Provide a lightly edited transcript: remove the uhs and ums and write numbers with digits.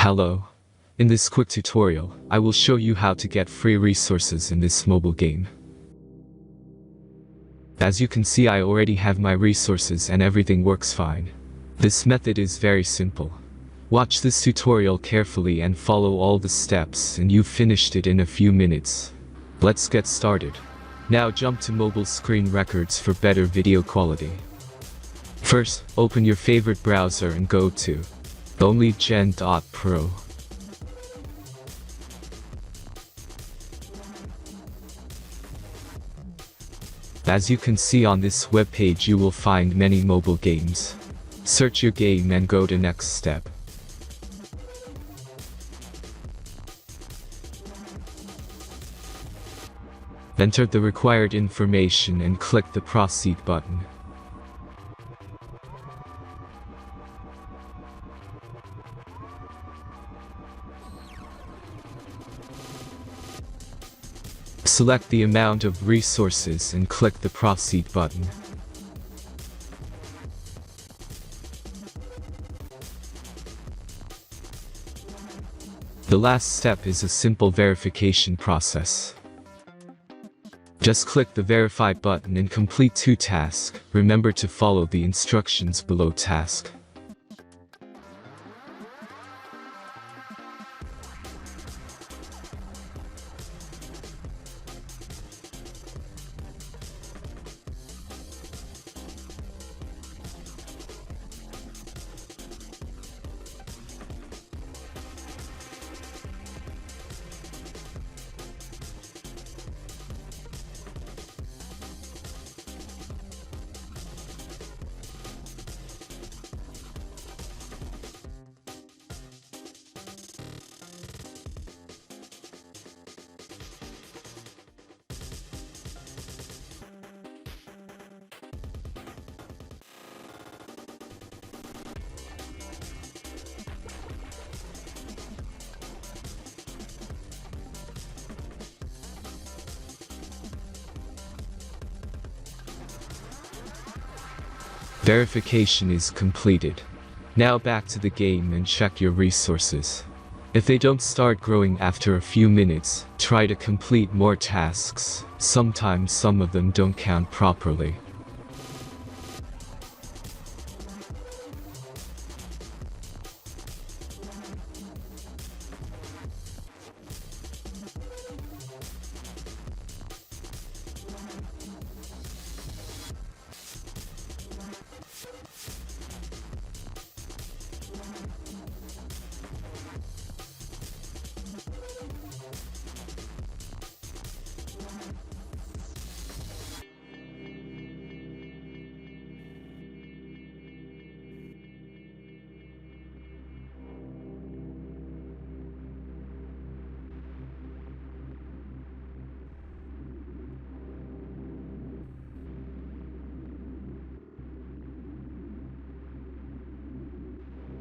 Hello. In this quick tutorial, I will show you how to get free resources in this mobile game. As you can see, I already have my resources and everything works fine. This method is very simple. Watch this tutorial carefully and follow all the steps and you've finished it in a few minutes. Let's get started. Now jump to mobile screen records for better video quality. First, open your favorite browser and go to onlygen.pro. As you can see on this webpage, you will find many mobile games. Search your game and go to next step. Enter the required information and click the proceed button. Select the amount of resources and click the proceed button. The last step is a simple verification process. Just click the verify button and complete 2 tasks. Remember to follow the instructions below task. Verification is completed. Now back to the game and check your resources. If they don't start growing after a few minutes, try to complete more tasks. Sometimes some of them don't count properly.